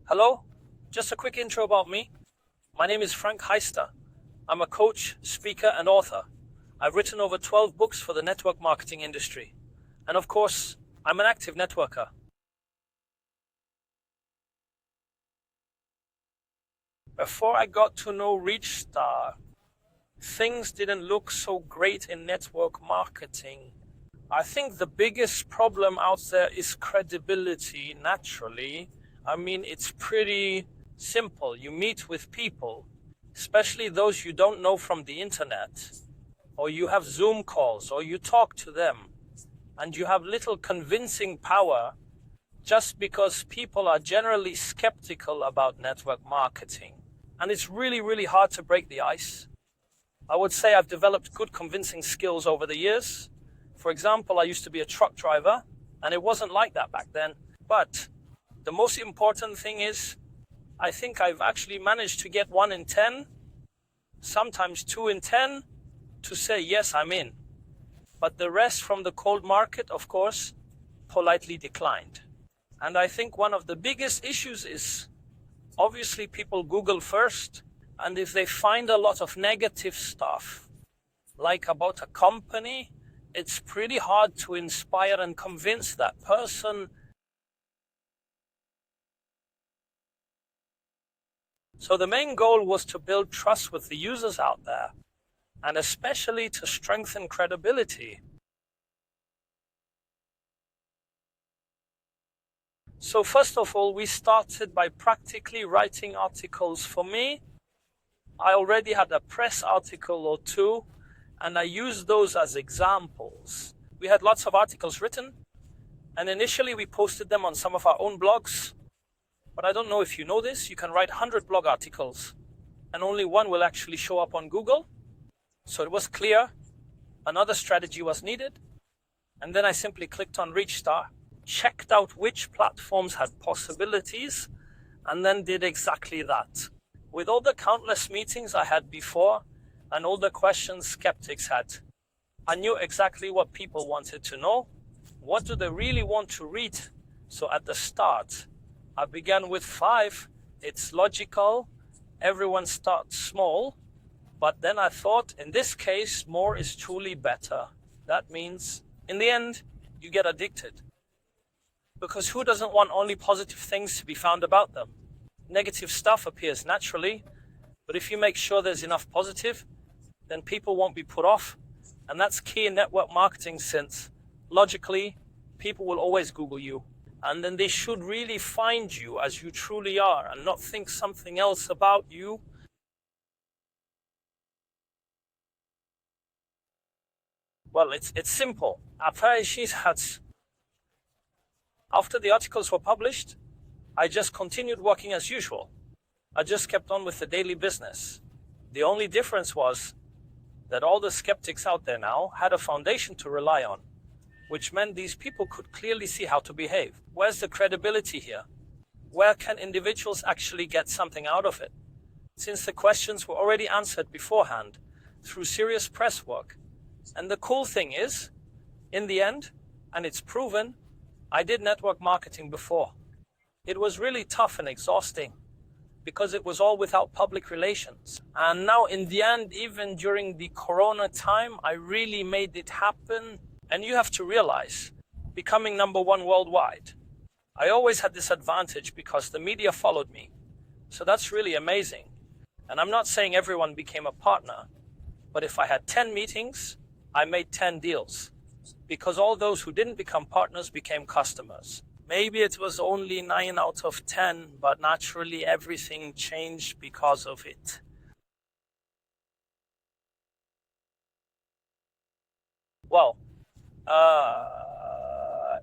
Hello, just a quick intro about me. My name is Frank Heister. I'm a coach, speaker, and author. I've written over 12 books for the network marketing industry. And of course, I'm an active networker. Before I got to know Reachstar, things didn't look so great in network marketing. I think the biggest problem out there is credibility, naturally. I mean, it's pretty simple. You meet with people, especially those you don't know from the internet, or you have Zoom calls, or you talk to them, and you have little convincing power just because people are generally skeptical about network marketing. And it's really, really hard to break the ice. I would say I've developed good convincing skills over the years. For example, I used to be a truck driver, and it wasn't like that back then. But the most important thing is, I think I've actually managed to get 1 in 10, sometimes 2 in 10, to say, yes, I'm in. But the rest from the cold market, of course, politely declined. And I think one of the biggest issues is, obviously, people Google first, and if they find a lot of negative stuff, like about a company, it's pretty hard to inspire and convince that person. So the main goal was to build trust with the users out there, and especially to strengthen credibility. So first of all, we started by practically writing articles. For me, I already had a press article or two, and I used those as examples. We had lots of articles written, and initially we posted them on some of our own blogs. But I don't know if you know this, you can write 100 blog articles, and only one will actually show up on Google. So it was clear another strategy was needed. And then I simply clicked on Reachstar, checked out which platforms had possibilities, and then did exactly that. With all the countless meetings I had before, and all the questions skeptics had, I knew exactly what people wanted to know. What do they really want to read? So at the start, I began with 5. It's logical. Everyone starts small. But then I thought, in this case, more is truly better. That means, in the end, you get addicted. Because who doesn't want only positive things to be found about them? Negative stuff appears naturally, but if you make sure there's enough positive, then people won't be put off. And that's key in network marketing, since logically, people will always Google you. And then they should really find you as you truly are and not think something else about you. Well, it's simple. After the articles were published, I just continued working as usual. I just kept on with the daily business. The only difference was that all the skeptics out there now had a foundation to rely on, which meant these people could clearly see how to behave. Where's the credibility here? Where can individuals actually get something out of it? Since the questions were already answered beforehand through serious press work. And the cool thing is, in the end, and it's proven, I did network marketing before. It was really tough and exhausting because it was all without public relations. And now in the end, even during the Corona time, I really made it happen. And you have to realize, becoming number 1 worldwide, I always had this advantage because the media followed me. So that's really amazing. And I'm not saying everyone became a partner, but if I had 10 meetings, I made 10 deals, because all those who didn't become partners became customers. Maybe it was only 9 out of 10, but naturally everything changed because of it. Well,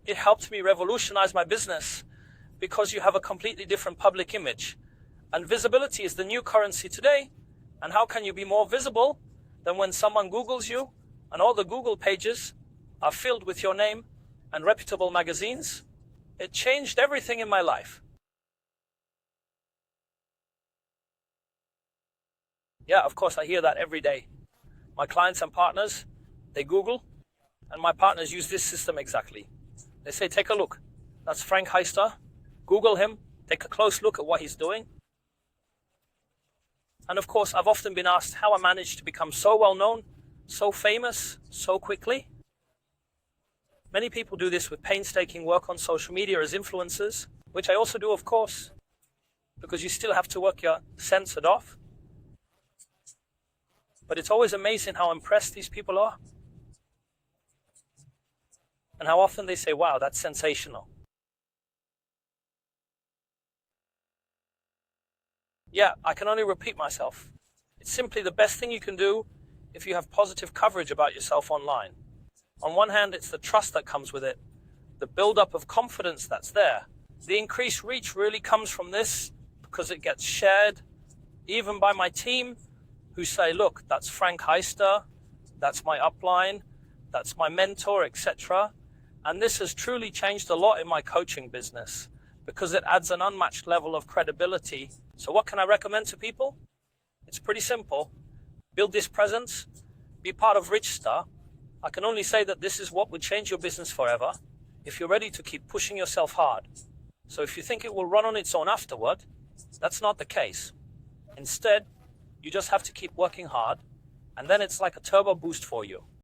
it helped me revolutionize my business because you have a completely different public image. And visibility is the new currency today. And how can you be more visible than when someone Googles you and all the Google pages are filled with your name and reputable magazines? It changed everything in my life. Yeah, of course, I hear that every day. My clients and partners, they Google, and my partners use this system exactly. They say, take a look. That's Frank Heister. Google him. take a close look at what he's doing. And of course, I've often been asked how I managed to become so well known, so famous, so quickly. Many people do this with painstaking work on social media as influencers, which I also do, of course, because you still have to work your censored off. But it's always amazing how impressed these people are. And how often they say, wow, that's sensational. Yeah, I can only repeat myself. It's simply the best thing you can do if you have positive coverage about yourself online. On one hand, it's the trust that comes with it, the build-up of confidence that's there. The increased reach really comes from this because it gets shared even by my team who say, look, that's Frank Heister, that's my upline, that's my mentor, etc. And this has truly changed a lot in my coaching business because it adds an unmatched level of credibility. So what can I recommend to people? It's pretty simple. Build this presence, be part of Reachstar. I can only say that this is what would change your business forever if you're ready to keep pushing yourself hard. So if you think it will run on its own afterward, that's not the case. Instead, you just have to keep working hard, and then it's like a turbo boost for you.